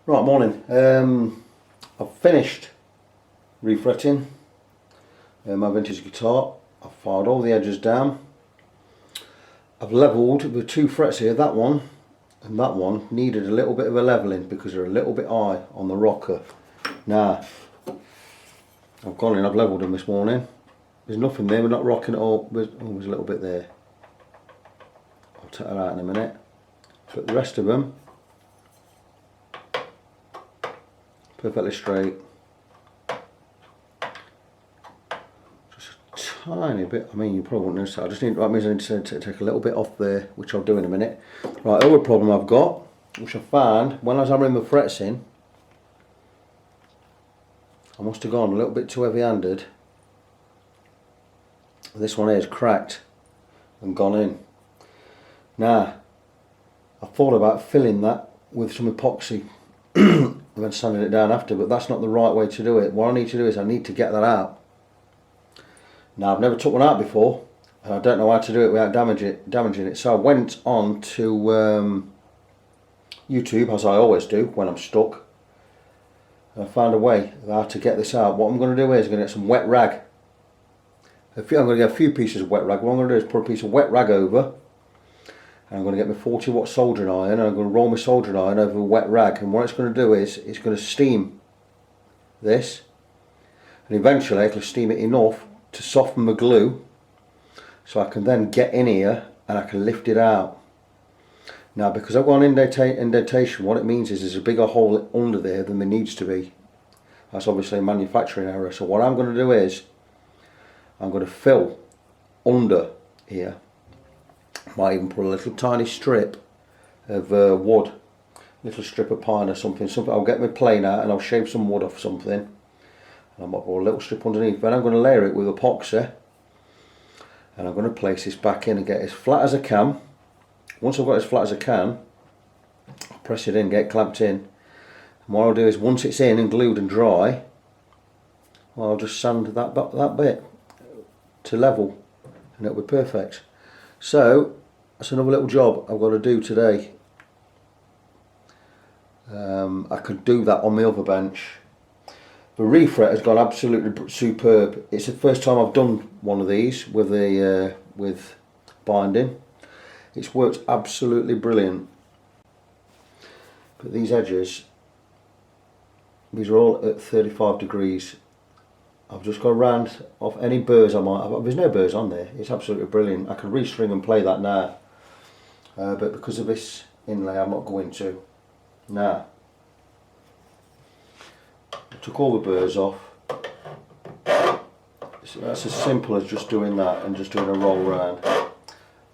Right, morning. I've finished refretting my vintage guitar. I've filed all the edges down. I've levelled the two frets here, that one and that one needed a little bit of a levelling because they're a little bit high on the rocker. Now, I've gone in, I've levelled them this morning. There's nothing there, we're not rocking at all. There's a little bit there. I'll take that out in a minute. But the rest of them, perfectly straight. Just a tiny bit, I mean you probably won't notice that, that means I need to take a little bit off there, which I'll do in a minute. Right, other problem I've got, which I found when I was hammering the frets in, I must have gone a little bit too heavy handed. This one here is cracked and gone in. Now, I thought about filling that with some epoxy and then sanding it down after, but that's not the right way to do it. What I need to do is I need to get that out. Now, I've never took one out before and I don't know how to do it without damaging it. So I went on to YouTube, as I always do when I'm stuck, and I found a way of how to get this out. What I'm going to do is I'm going to get some wet rag. I'm going to get a few pieces of wet rag. What I'm going to do is put a piece of wet rag over, and I'm going to get my 40 watt soldering iron, and I'm going to roll my soldering iron over a wet rag, and what it's going to do is it's going to steam this, and eventually it'll steam it enough to soften the glue so I can then get in here and I can lift it out. Now, because I've got an indentation, what it means is there's a bigger hole under there than there needs to be. That's obviously a manufacturing error. So what I'm going to do is I'm going to fill under here. Might even put a little tiny strip of wood, little strip of pine or something. I'll get my plane out and I'll shave some wood off something, and I might put a little strip underneath. Then I'm going to layer it with epoxy, and I'm going to place this back in and get it as flat as I can. Once I've got it as flat as I can, I'll press it in, get it clamped in, and what I'll do is once it's in and glued and dry, well, I'll just sand that bit to level and it'll be perfect. So that's another little job I've got to do today. I could do that on my other bench. The refret has gone absolutely superb. It's the first time I've done one of these with binding. It's worked absolutely brilliant. But these edges, these are all at 35 degrees. I've just got round off any burrs I might have. There's no burrs on there. It's absolutely brilliant. I could restring and play that now, but because of this inlay I'm not going to. Now, I took all the burrs off. So that's as simple as just doing that and just doing a roll round.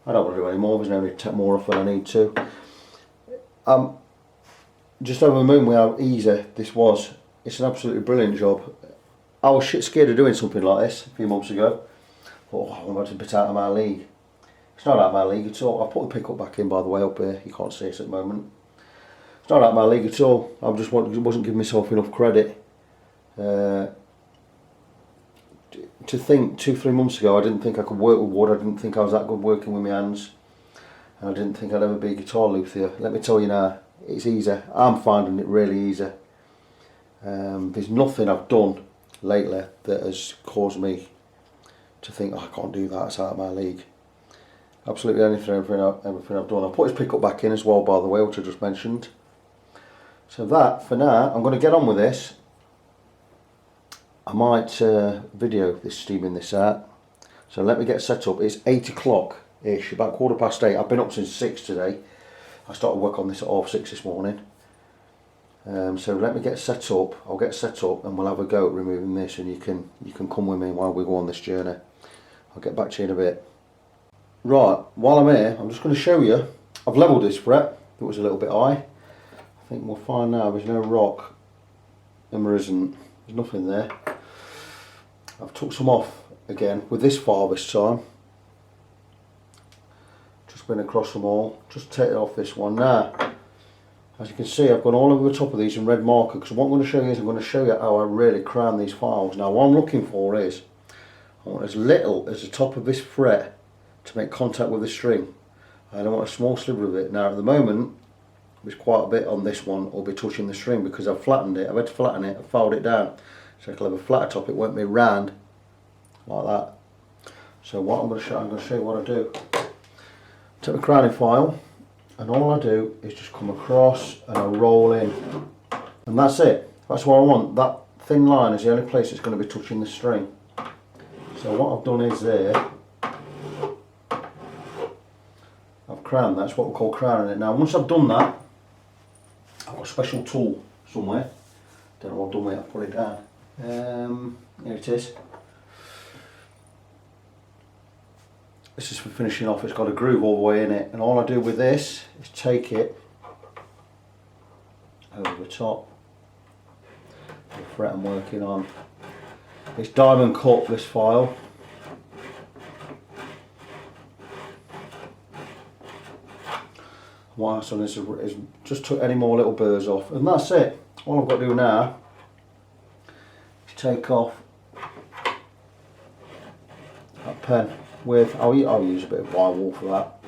I don't want to do any more, there's no need to take more off than I need to. Just over the moon with how easy this was. It's an absolutely brilliant job. I was shit scared of doing something like this a few months ago. Thought, oh, I'm about to bit out of my league. It's not out of my league at all. I've put the pickup back in, by the way, up here. You can't see it at the moment. It's not out of my league at all. I just wasn't giving myself enough credit. To think 2-3 months ago I didn't think I could work with wood, I didn't think I was that good working with my hands, and I didn't think I'd ever be a guitar luthier. Let me tell you now, it's easy. I'm finding it really easy. There's nothing I've done lately that has caused me to think, oh, I can't do that, it's out of my league. Absolutely everything I've done. I've put his pickup back in as well, by the way, which I just mentioned. So that, for now, I'm going to get on with this. I might video this steaming this out. So let me get set up. It's 8 o'clock ish, about 8:15. I've been up since 6 today. I started work on this at 6:30 this morning. So let me get set up. I'll get set up and we'll have a go at removing this, and you can come with me while we go on this journey. I'll get back to you in a bit. Right, while I'm here, I'm just going to show you. I've levelled this fret. It was a little bit high. I think we'll find now there's no rock, and there isn't. There's nothing there. I've took some off again with this file this time. Just been across them all. Just take it off this one now. As you can see, I've gone all over the top of these in red marker, because what I'm going to show you is I'm going to show you how I really crown these files. Now, what I'm looking for is I want as little as the top of this fret to make contact with the string. I don't want a small sliver of it. Now, at the moment, there's quite a bit on this one will be touching the string because I've flattened it. I've had to flatten it, I've filed it down so it'll have a flatter top. It won't be round like that. So what I'm going to show you what I do. Take the crowning file, and all I do is just come across and I roll in, and that's it. That's what I want. That thin line is the only place it's going to be touching the string. So what I've done is there, I've crowned. That's what we call crowning it. Now once I've done that, I've got a special tool somewhere. Don't know what I've done with it. I've put it down. Here it is. This is for finishing off. It's got a groove all the way in it, and all I do with this is take it over the top. The fret I'm working on. It's diamond cut, this file. What I've done is just took any more little burrs off, and that's it. All I've got to do now is take off that pen with, I'll use a bit of drywall for that.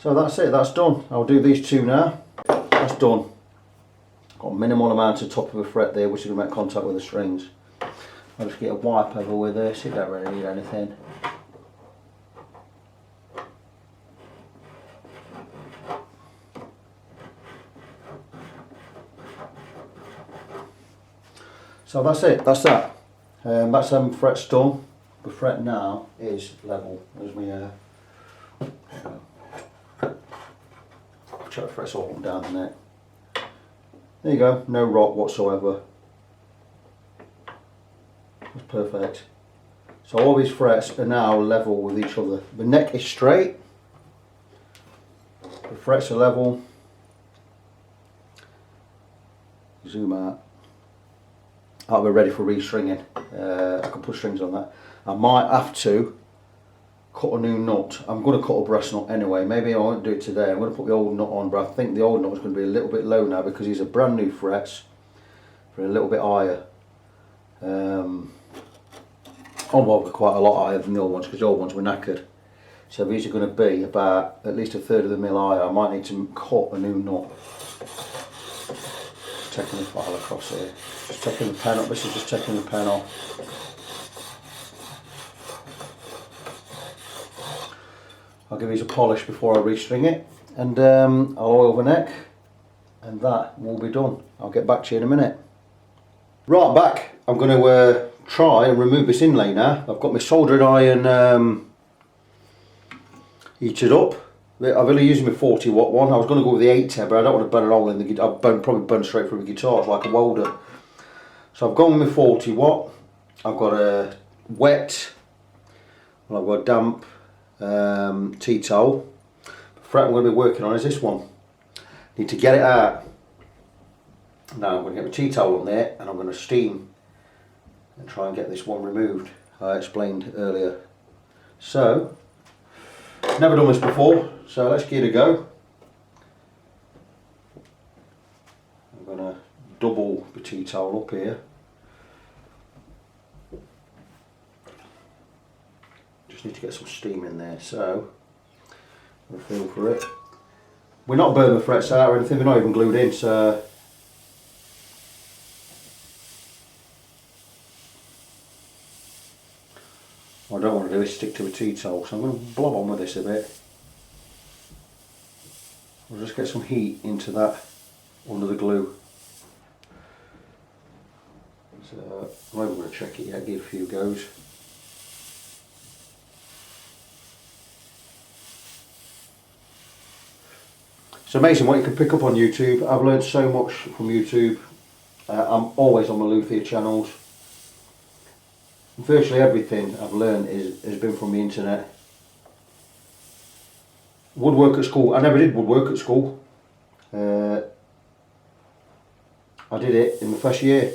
So that's it, that's done. I'll do these two now. That's done. Got a minimal amount of top of a fret there which is going to make contact with the strings. I'll just get a wipe over with this, you don't really need anything. So that's it, that's that. That's them frets done. The fret now is level. There's my check the frets all down the neck. There you go, no rock whatsoever. That's perfect. So all these frets are now level with each other. The neck is straight, the frets are level. Zoom out. I'll be ready for restringing. I can put strings on that. I might have to cut a new nut. I'm going to cut a brass nut anyway. Maybe I won't do it today. I'm going to put the old nut on, but I think the old nut is going to be a little bit low now because these are brand new frets. They're a little bit higher. Oh well, they're quite a lot higher than the old ones because the old ones were knackered. So these are going to be about at least a third of the mil higher. I might need to cut a new nut. Just taking the file across here. Just taking the pen off. This is just taking the pen off. I'll give these a polish before I restring it, and I'll oil the neck, and that will be done. I'll get back to you in a minute. Right, back. I'm going to try and remove this inlay now. I've got my soldering iron heated up. I've only used my 40 watt one. I was going to go with the 810, but I don't want to burn a hole in the guitar. I'll probably burn straight through the guitar, it's like a welder. So I've gone with my 40 watt. I've got a wet, well, I've got a damp tea towel. The fret I'm going to be working on is this one. Need to get it out. Now I'm going to get my tea towel on there and I'm going to steam and try and get this one removed. I explained earlier. So, never done this before, so let's give it a go. I'm going to double the tea towel up here. Just need to get some steam in there, so I'll feel for it. We're not burning the frets out or anything, we're not even glued in, so what I don't want to do is stick to a tea towel, so I'm going to blob on with this a bit. We'll just get some heat into that under the glue. So I'm not even going to check it yet, give it a few goes. It's amazing what you can pick up on YouTube. I've learned so much from YouTube. I'm always on my luthier channels. Virtually everything I've learned has been from the internet. Woodwork at school. I never did woodwork at school. I did it in the first year.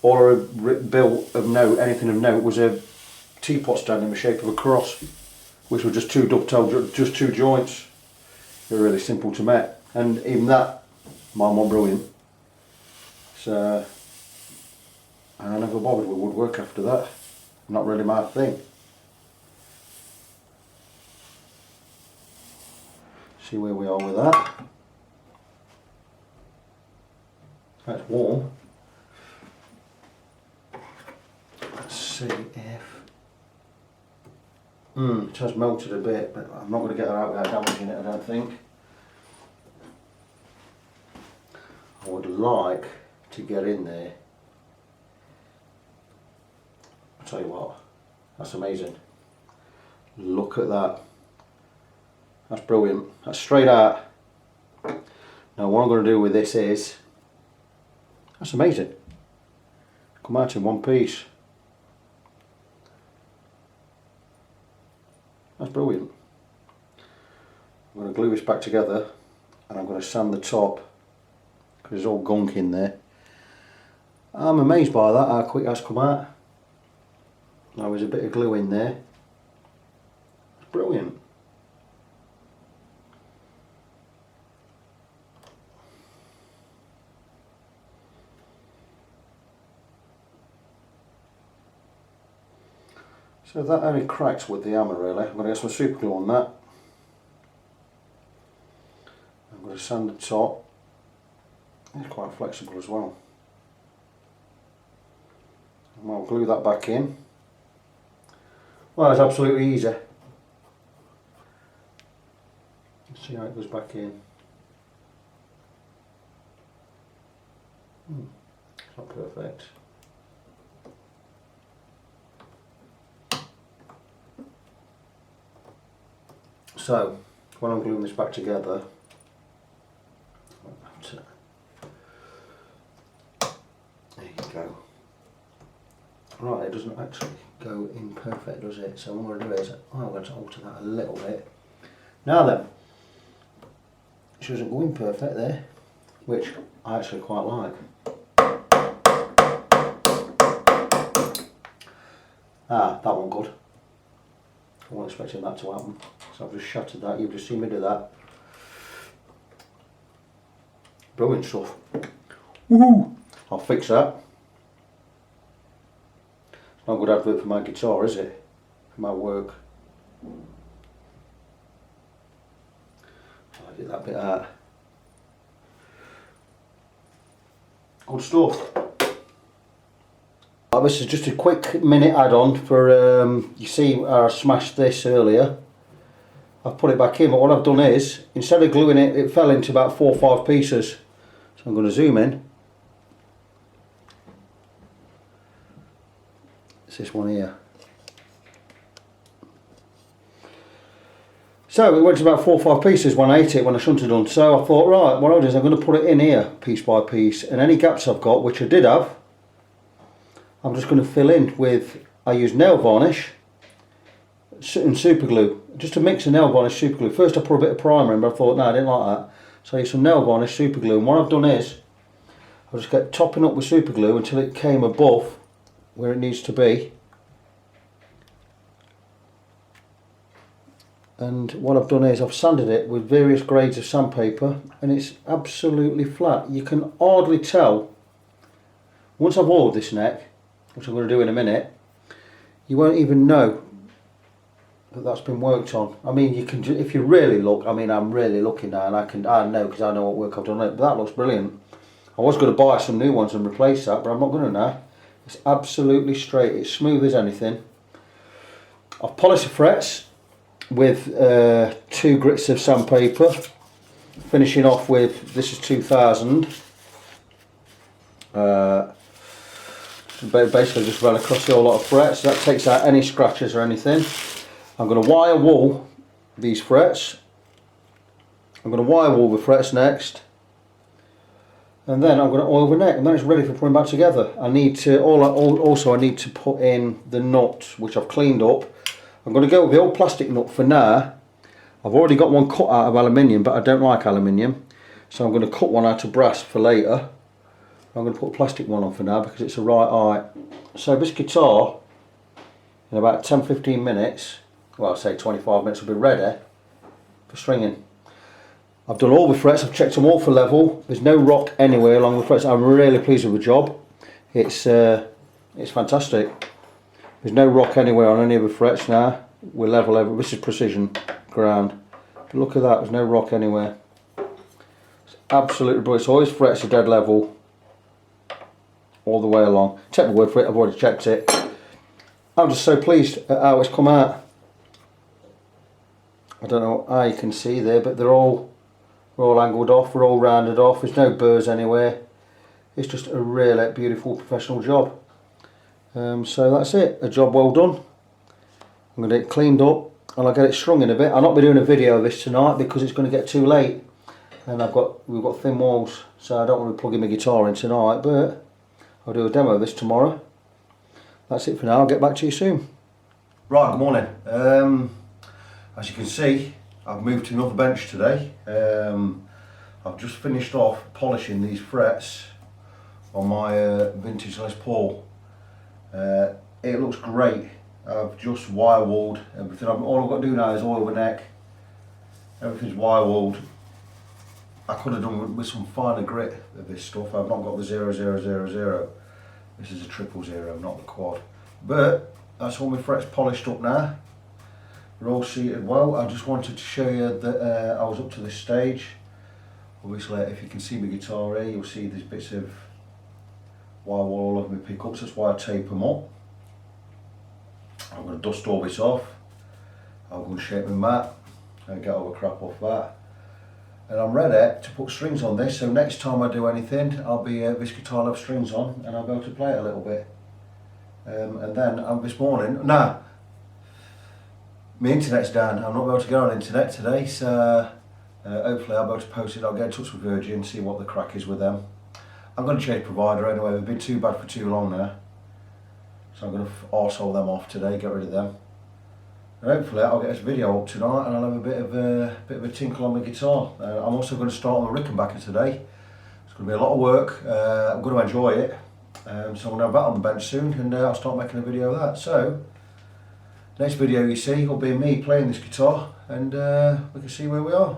All I built of note, anything of note, was a teapot stand in the shape of a cross, which were just two dovetail, just two joints. They're really simple to make, and even that, mine wasn't brilliant. So I never bothered with woodwork after that. Not really my thing. See where we are with that. That's warm. Let's see if... it has melted a bit, but I'm not going to get that out without damaging it, I don't think. I would like to get in there. I'll tell you what, that's amazing. Look at that. That's brilliant. That's straight out. Now what I'm going to do with this is, that's amazing. Come out in one piece. That's brilliant. I'm going to glue this back together and I'm going to sand the top because there's all gunk in there. I'm amazed by that, how quick that's come out. Now there's a bit of glue in there. It's brilliant. So that only cracks with the hammer really. I'm going to get some super glue on that. I'm going to sand the top. It's quite flexible as well. And I'll glue that back in. Well, it's absolutely easy. Let's see how it goes back in. It's not perfect. So, when I'm gluing this back together, there you go. Right, it doesn't actually go in perfect, does it? So what I'm going to do is, I'm going to alter that a little bit. Now then, she doesn't go in perfect there, which I actually quite like. Ah, that one good. I wasn't expecting that to happen. So I've just shattered that, you've just seen me do that. Brilliant stuff. Woohoo! I'll fix that. It's not a good advert for my guitar, is it? For my work. I'll get that bit out. Good stuff. This is just a quick minute add-on for, you see I smashed this earlier. I've put it back in, but what I've done is, instead of gluing it, it fell into about 4 or 5 pieces. So I'm going to zoom in. It's this one here. So it went to about 4 or 5 pieces when I ate it, when I shouldn't have done. So I thought, right, what I'll do is I'm going to put it in here, piece by piece, and any gaps I've got, which I did have, I'm just going to fill in with, I use nail varnish and super glue, just a mix of nail varnish, super glue. First I put a bit of primer in, but I thought no, I didn't like that, so I use some nail varnish, super glue, and what I've done is I just kept topping up with super glue until it came above where it needs to be. And what I've done is I've sanded it with various grades of sandpaper, and it's absolutely flat. You can hardly tell. Once I've oiled this neck, which I'm going to do in a minute, you won't even know that that's been worked on. I mean, you can, if you really look, I mean, I'm really looking now, and I know because I know what work I've done on it, but that looks brilliant. I was going to buy some new ones and replace that, but I'm not going to now. It's absolutely straight, it's smooth as anything. I've polished the frets with 2 grits of sandpaper, finishing off with, this is 2000. Basically just run across the whole lot of frets. That takes out any scratches or anything. I'm going to wire wool these frets. I'm going to wire wool the frets next, and then I'm going to oil the neck, and then it's ready for putting back together. I need to also I need to put in the nut, which I've cleaned up. I'm going to go with the old plastic nut for now. I've already got one cut out of aluminium, but I don't like aluminium, so I'm going to cut one out of brass for later. I'm going to put a plastic one on for now because it's the right height. So this guitar, in about 10-15 minutes, well, I'll say 25 minutes, will be ready for stringing. I've done all the frets, I've checked them all for level. There's no rock anywhere along the frets. I'm really pleased with the job. It's fantastic. There's no rock anywhere on any of the frets now. We're level over. This is precision ground. But look at that, there's no rock anywhere. It's absolutely brilliant. So all his frets are dead level all the way along. Take my word for it, I've already checked it. I'm just so pleased at how it's come out. I don't know how you can see there, but they're all angled off, they're all rounded off, there's no burrs anywhere. It's just a really beautiful professional job. So that's it, a job well done. I'm going to get it cleaned up and I'll get it strung in a bit. I'll not be doing a video of this tonight because it's going to get too late. And we've got thin walls, so I don't want to be plugging my guitar in tonight, but I'll do a demo of this tomorrow. That's it for now, I'll get back to you soon. Right, good morning. As you can see, I've moved to another bench today. I've just finished off polishing these frets on my Vintage Les Paul. It looks great. I've just wire-walled everything. All I've got to do now is oil the neck. Everything's wire-walled. I could have done with some finer grit of this stuff. I've not got the 0000. This is a 000, not the quad. But that's all my frets polished up now. They're all seated well. I just wanted to show you that I was up to this stage. Obviously, if you can see my guitar here, you'll see there's bits of wire wall all over my pickups. That's why I tape them up. I'm going to dust all this off. I'm going to shape my mat and get all the crap off that. And I'm ready to put strings on this, so next time I do anything, I'll be this guitar will have strings on and I'll be able to play it a little bit. And then this morning, my internet's down. I'm not able to go on internet today, so hopefully I'll be able to post it. I'll get in touch with Virgin, see what the crack is with them. I'm going to change provider anyway. They've been too bad for too long now, so I'm going to arsehole them off today, get rid of them. And hopefully I'll get this video up tonight and I'll have a bit of a tinkle on my guitar. I'm also going to start on the Rickenbacker today. It's going to be a lot of work. I'm going to enjoy it. So I'm going to have that on the bench soon and I'll start making a video of that. So next video you see will be me playing this guitar and we can see where we are.